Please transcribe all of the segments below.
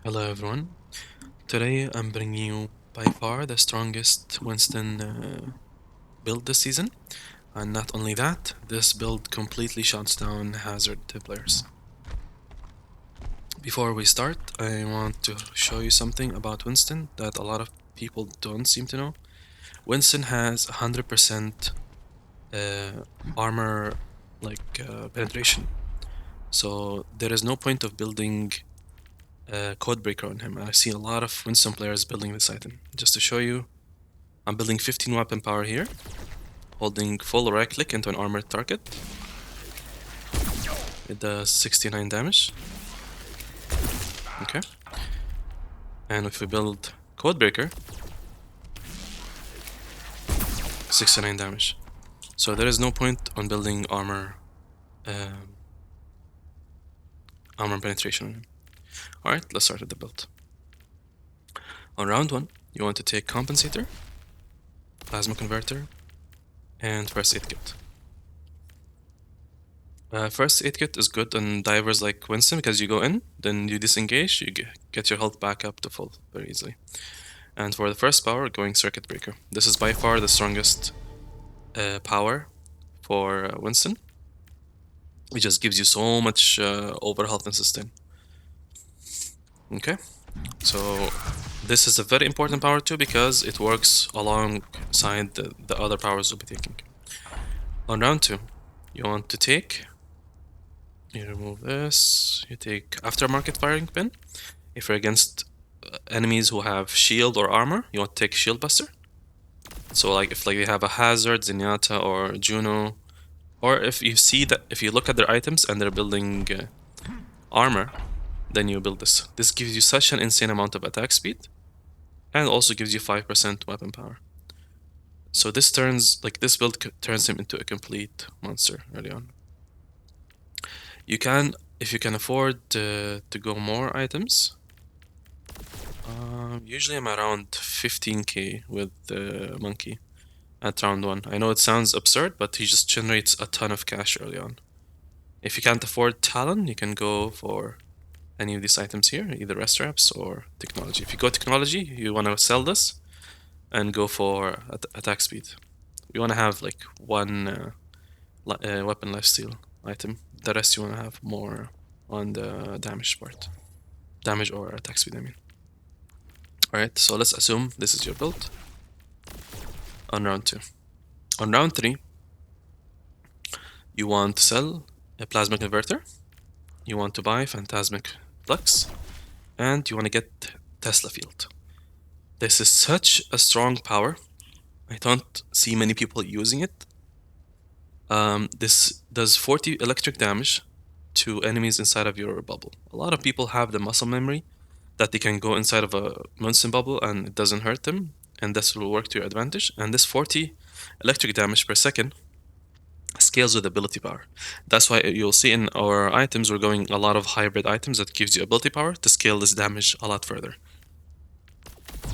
Hello everyone. Today I'm bringing you by far the strongest Winston build this season. And not only that, this build completely shuts down hazard players. Before we start, I want to show you something about Winston that a lot of people don't seem to know. Winston has 100% armor penetration. So there is no point of building Codebreaker on him. I've seen a lot of Winston players building this item. Just to show you, I'm building 15 weapon power here, holding full right click into an armored target. It does 69 damage. Okay. And if we build Codebreaker, 69 damage. So there is no point on building armor penetration on him. Alright, let's start with the build. On round 1, you want to take Compensator, Plasma Converter, and First Aid Kit. First Aid Kit is good on divers like Winston because you go in, then you disengage, you get your health back up to full very easily. And for the first power, going Circuit Breaker. This is by far the strongest power for Winston. It just gives you so much over health and sustain. Okay, so this is a very important power too because it works alongside the other powers we'll be taking. On round 2, you want to take, you remove this, you take Aftermarket Firing Pin. If you're against enemies who have shield or armor, you want to take Shield Buster. So like if they have a Hazard, Zenyatta, or Juno, or if you look at their items and they're building armor, then you build this. This gives you such an insane amount of attack speed, and also gives you 5% weapon power. So this build turns him into a complete monster early on. You can, if you can afford to go more items. Usually I'm around 15k with the monkey at round 1. I know it sounds absurd, but he just generates a ton of cash early on. If you can't afford Talon, you can go for any of these items here, either rest reps or technology. If you go technology, you want to sell this and go for attack speed. You want to have like one weapon lifesteal item. The rest you want to have more on the damage part. Damage or attack speed, I mean. Alright, so let's assume this is your build on round 2. On round 3, you want to sell a Plasma Converter, you want to buy Phantasmic Flux, and you want to get Tesla Field. This is such a strong power. I don't see many people using it. This does 40 electric damage to enemies inside of your bubble. A lot of people have the muscle memory that they can go inside of a Winston bubble and it doesn't hurt them, and this will work to your advantage. And this 40 electric damage per second scales with ability power. That's why you'll see in our items we're going a lot of hybrid items that gives you ability power to scale this damage a lot further.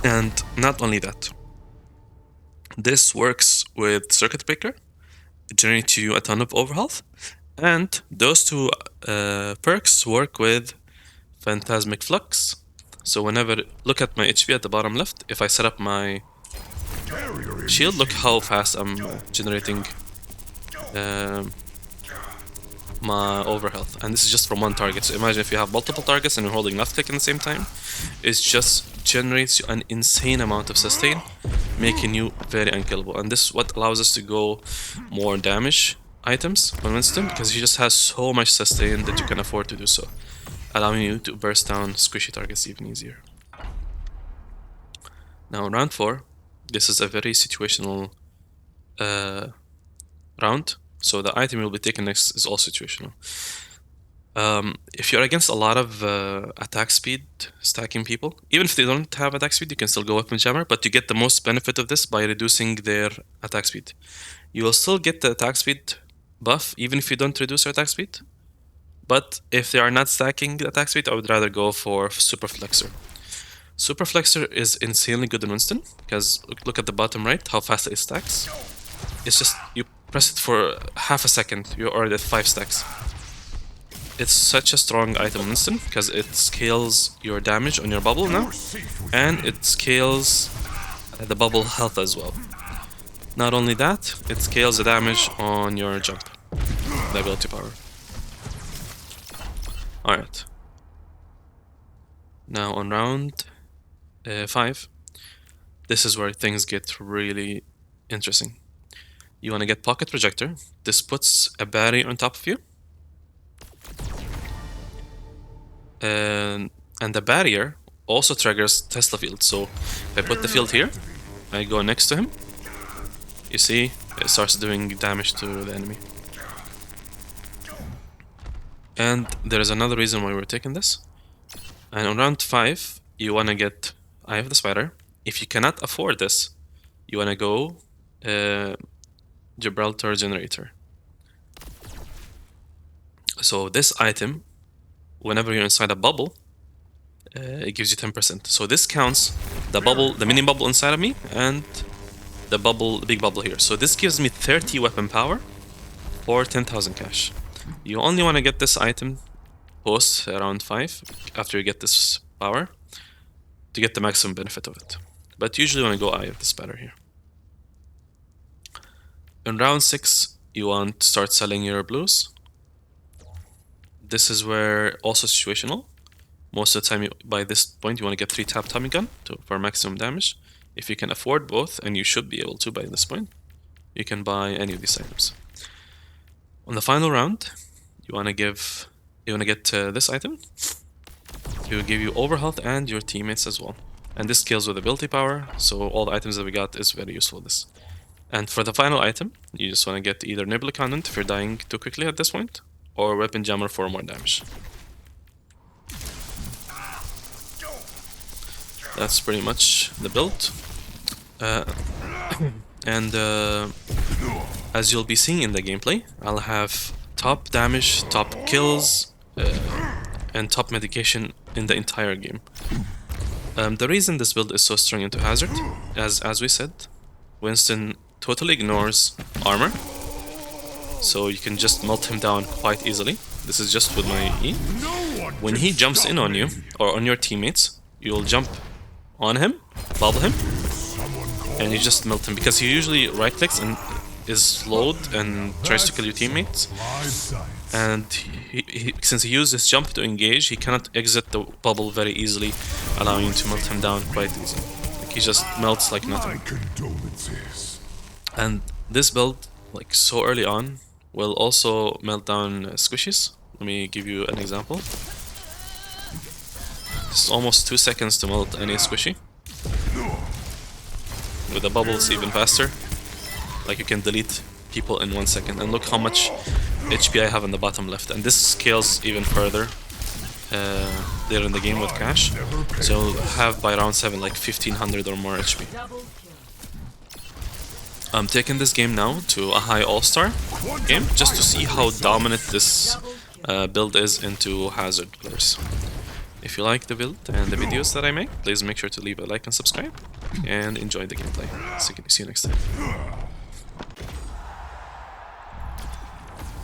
And not only that, this works with Circuit Breaker. It generates you a ton of overhealth, and those two perks work with Phantasmic Flux. So whenever, look at my HP at the bottom left, if I set up my shield, look how fast I'm generating my overhealth. And this is just from one target. So imagine if you have multiple targets and you're holding left click at the same time, it just generates you an insane amount of sustain, making you very unkillable. And this is what allows us to go more damage items on Winston, because he just has so much sustain that you can afford to do so, allowing you to burst down squishy targets even easier. Now round 4, this is a very situational round, so the item you'll be taking next is all situational. If you're against a lot of attack speed stacking people, even if they don't have attack speed, you can still go Weapon Jammer, but you get the most benefit of this by reducing their attack speed. You will still get the attack speed buff even if you don't reduce their attack speed, but if they are not stacking the attack speed, I would rather go for Super Flexor. Super Flexor is insanely good in Winston, because look at the bottom right, how fast it stacks. It's just, you press it for half a second, you're already at 5 stacks. it's such a strong item, Winston, because it scales your damage on your bubble now, and it scales the bubble health as well. Not only that, it scales the damage on your jump, the ability power. Alright. Now on round 5, this is where things get really interesting. You want to get Pocket Projector. This puts a battery on top of you. And the barrier also triggers Tesla field. So if I put the field here, I go next to him, you see it starts doing damage to the enemy. And there is another reason why we're taking this. And on round 5, you want to get Eye of the Spider. If you cannot afford this, you want to go Gibraltar Generator. So this item, whenever you're inside a bubble, it gives you 10%. So this counts the bubble, the mini bubble inside of me, and the bubble, the big bubble here. So this gives me 30 weapon power or 10,000 cash. You only want to get this item post around 5 after you get this power to get the maximum benefit of it. But usually want to go Eye of the Spider here. In round 6, you want to start selling your blues. This is where also situational. Most of the time, by this point, you want to get 3-tap Tommy Gun for maximum damage. If you can afford both, and you should be able to by this point, you can buy any of these items. On the final round, you want to get this item. It will give you overhealth and your teammates as well. And this scales with ability power, so all the items that we got is very useful this. And for the final item, you just want to get either Nibble Content if you're dying too quickly at this point, or Weapon Jammer for more damage. That's pretty much the build. As you'll be seeing in the gameplay, I'll have top damage, top kills, and top medication in the entire game. The reason this build is so strong into Hazard, as we said, Winston totally ignores armor, so you can just melt him down quite easily. This is just with my E. When he jumps in on you, or on your teammates, you'll jump on him, bubble him, and you just melt him, because he usually right-clicks and is slowed and tries to kill your teammates. And since he used his jump to engage, he cannot exit the bubble very easily, allowing you to melt him down quite easily. Like, he just melts like nothing. And this build, like so early on, will also melt down squishies. Let me give you an example. It's almost 2 seconds to melt any squishy. With the bubbles even faster. Like, you can delete people in 1 second. And look how much HP I have on the bottom left. And this scales even further later in the game with cash. So you'll have by round 7 like 1500 or more HP. I'm taking this game now to a high all-star game, just to see how dominant this build is into Hazard players. If you like the build and the videos that I make, please make sure to leave a like and subscribe, and enjoy the gameplay. See you next time.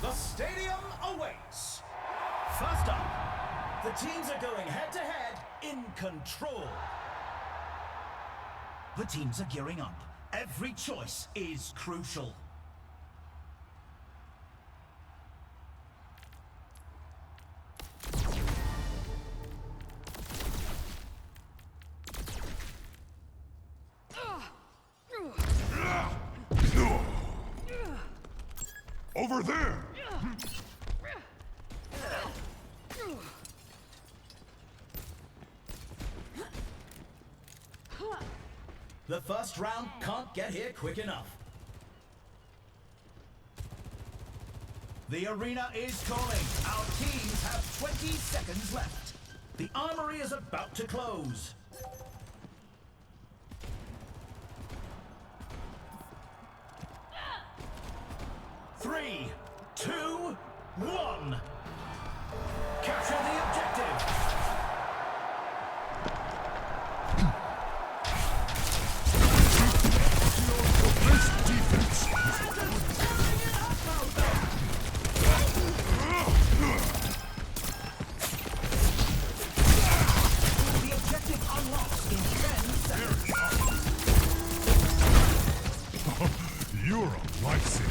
The stadium awaits. First up, the teams are going head-to-head in control. The teams are gearing up. Every choice is crucial. Over there! The first round can't get here quick enough. The arena is calling. Our teams have 20 seconds left. The armory is about to close. Three, two, one. Capture the objective. my sin.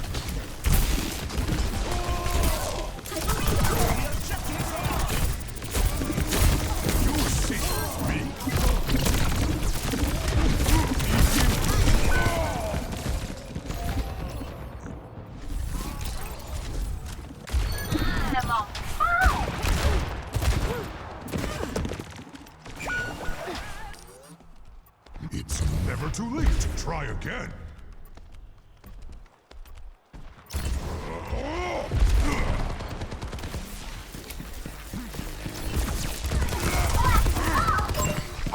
You're safe with me. It's never too late to try again.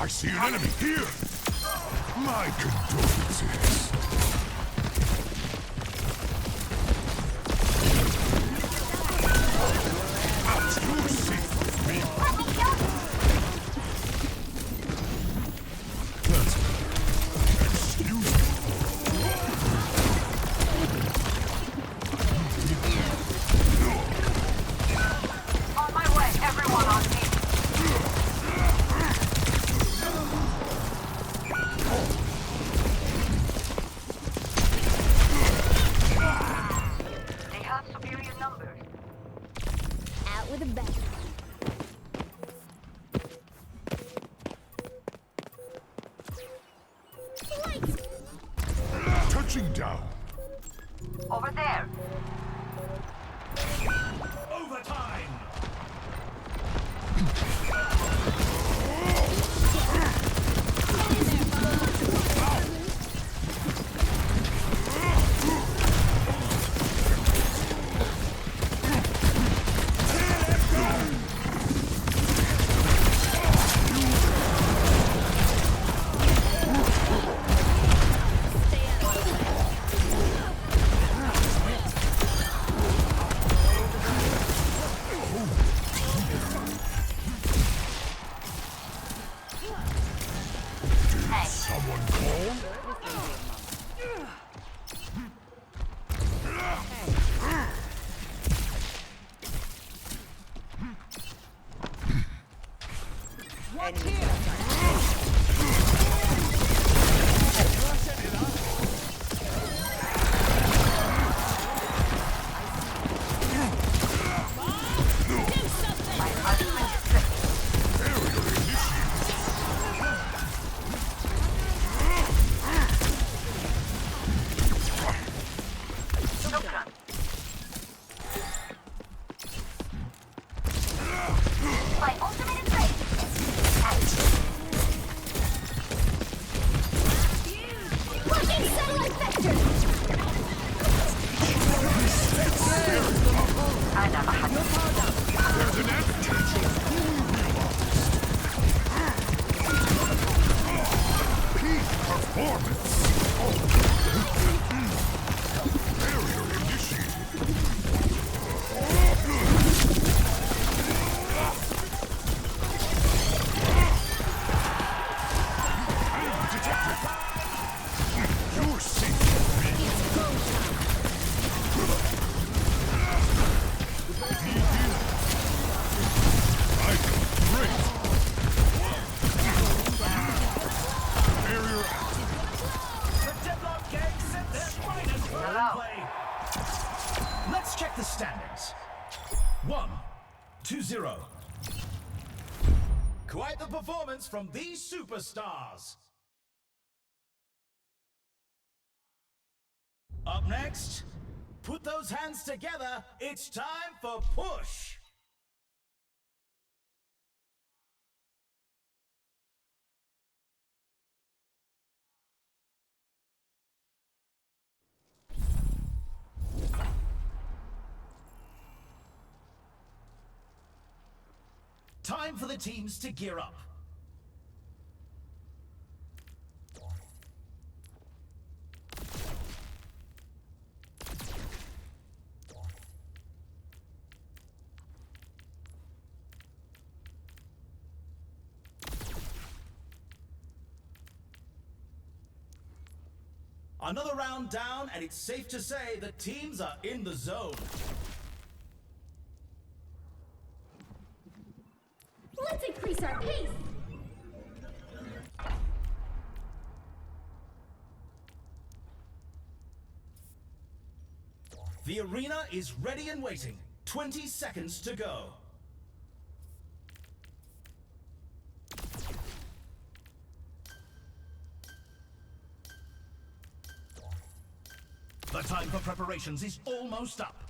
I see an enemy here. My condolences. Ouch, you're safe with me. That's excuse me. On my way, everyone on me. They have superior numbers. Out with a bang. Touching down. Over there. Overtime! Someone call? My ultimate is ready. Fucking satellite vector! I never had There's an advantage. Peak performance. Barrier initiated. Enemy detected. You're safe with me. I feel great. Barrier active. The Deadlock gang sent their finest ball in play. Let's check the standings. 1-0. Quite the performance from these superstars. Up next, put those hands together. It's time for push. Time for the teams to gear up. Another round down, and it's safe to say the teams are in the zone. Let's increase our pace! The arena is ready and waiting. 20 seconds to go. The time for preparations is almost up.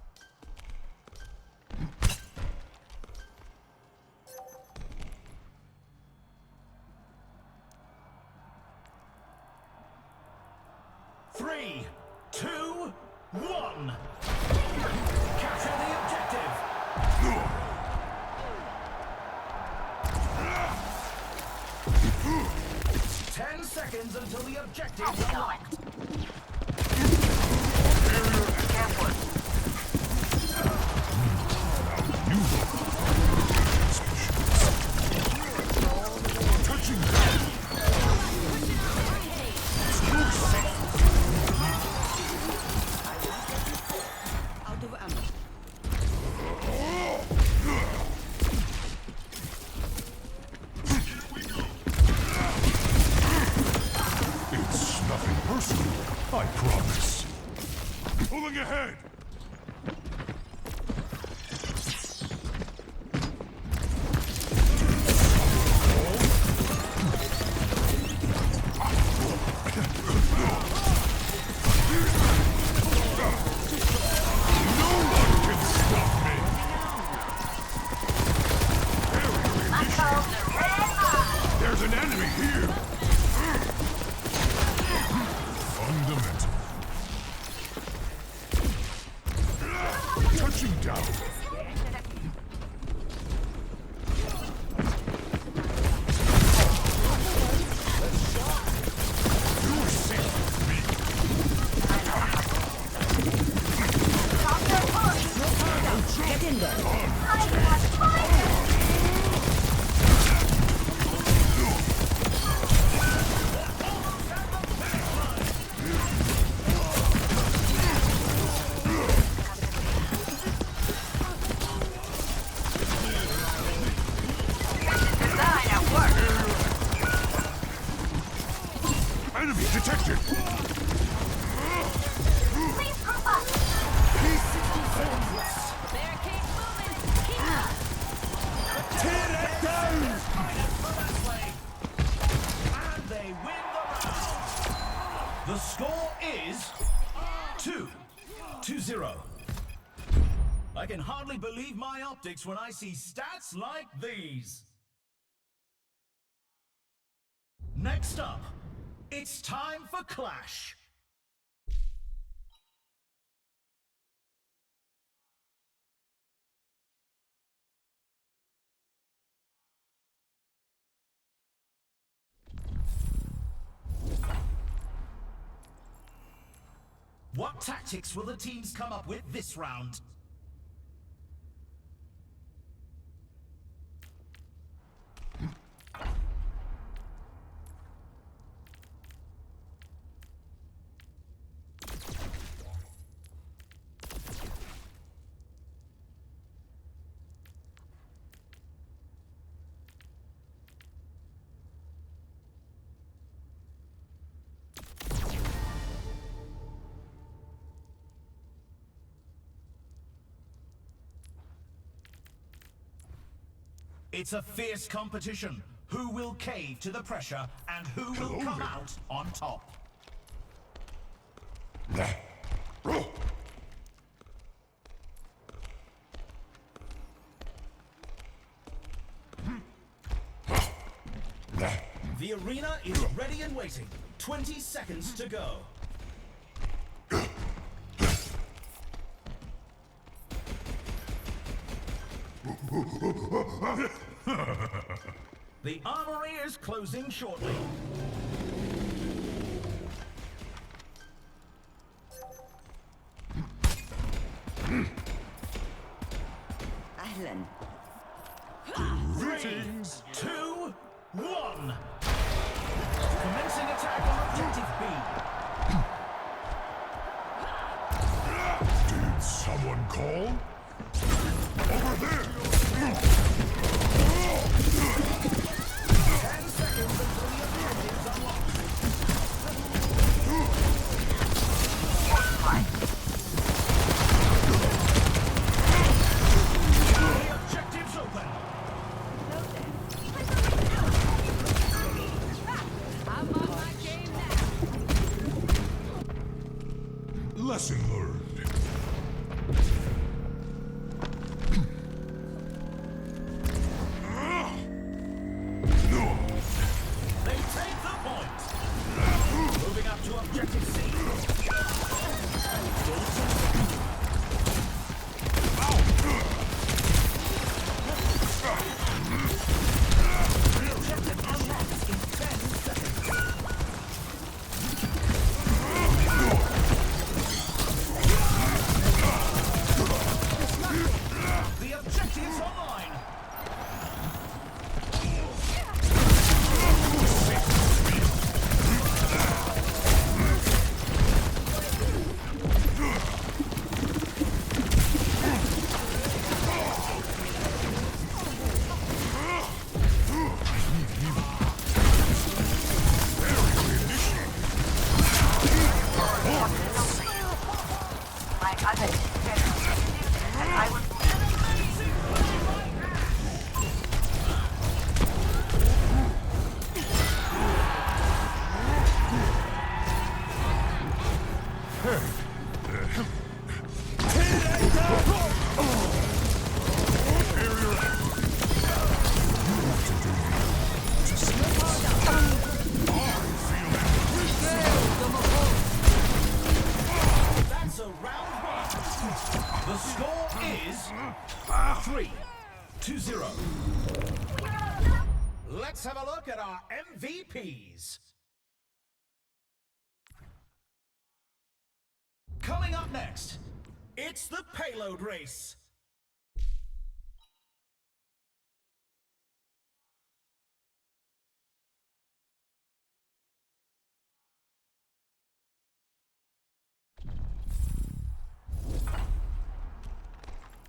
Three, two, one. Capture the objective. 10 seconds until the objective is unlocked. Careful. Touching down. Out of ammo. It's nothing personal, I promise. Pulling ahead. There's an enemy here! Fundamental. Touching down. You're safe with me. Get in there. Design at work. Enemy detected! Please group up. Barricade moving. Keep up. Tear it down! And they win the round. The score is 2-0. I can hardly believe my optics when I see stats like these. Next up, it's time for Clash. What tactics will the teams come up with this round? It's a fierce competition. Who will cave to the pressure and who will come out on top? The arena is ready and waiting. 20 seconds to go. The armory is closing shortly. Ahlan. 3, 2, 1. Commencing attack on objective B. Did someone call? Over there! 10 seconds until the objective is unlocked. score is 3-0. Let's have a look at our MVPs. Coming up next, it's the payload race.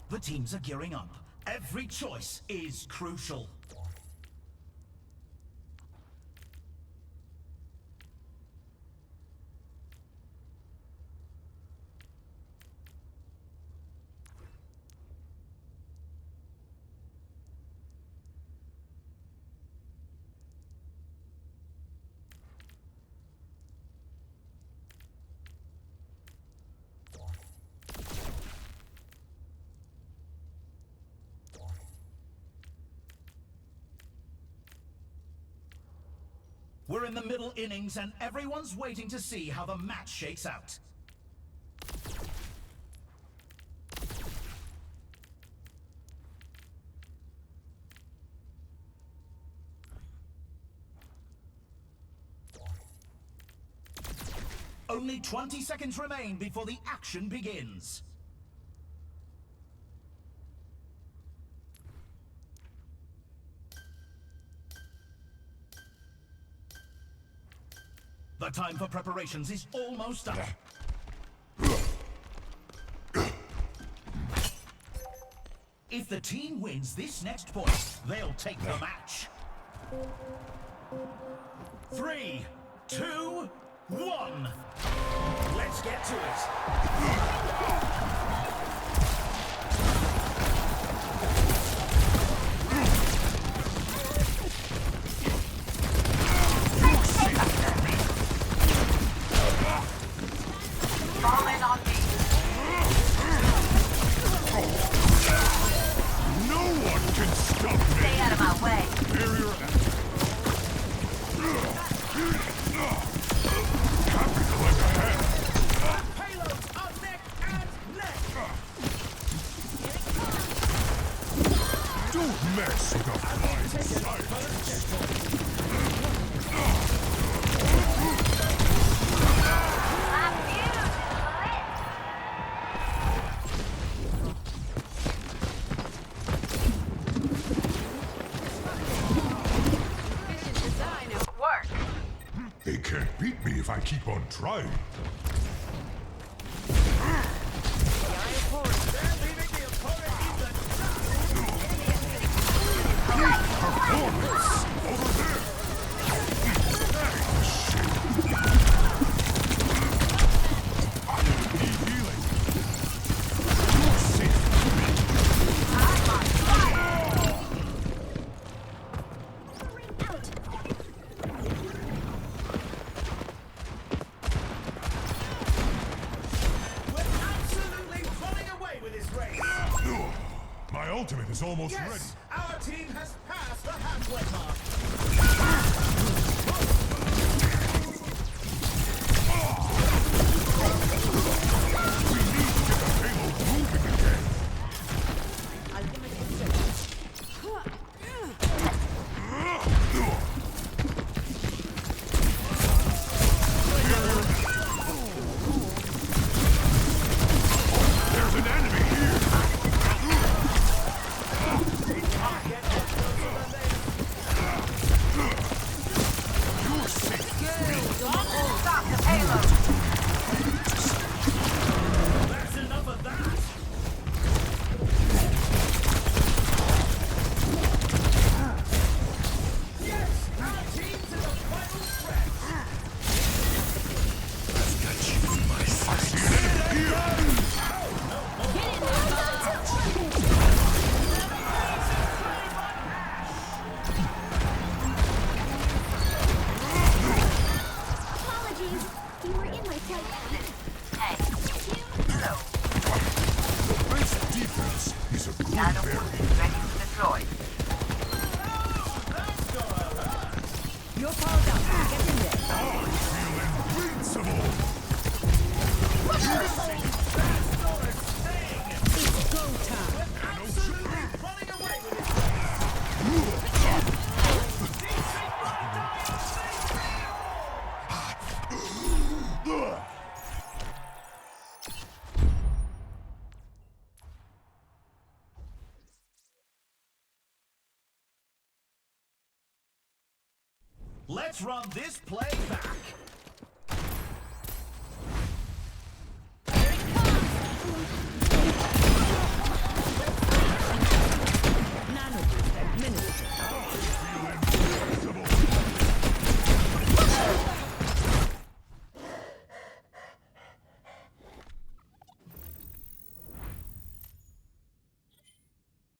The teams are gearing up. Every choice is crucial. We're in the middle innings and everyone's waiting to see how the match shakes out. Only 20 seconds remain before the action begins. The time for preparations is almost up. If the team wins this next point, they'll take the match. 3, 2, 1. Let's get to it. Fall in on me. No one can stop me! Stay out of my way. Barrier active. Capital like ahead! Payloads are neck and neck. Don't mess with a fine scientist! My fuse is lit. Efficient design of Work. They can't beat me if I keep on trying. Performance! Over there! I need healing. You're safe with me. We're absolutely running away with this race. My ultimate is almost ready. Yes, our team has passed the halfway mark. We need to get the payload moving again. Ultimate insertion. There's an enemy here. You're safe. Stop the payload. That's enough of that. Yes, our team's in the final stretch. I see an enemy here. Apologies. You were in my sight. Hey, hello. This defense is a good Shadow variant. ready to deploy. You're powered up. Get in there. I feel invincible. That's not a thing. time. Absolutely running away with this place. Let's run this play back.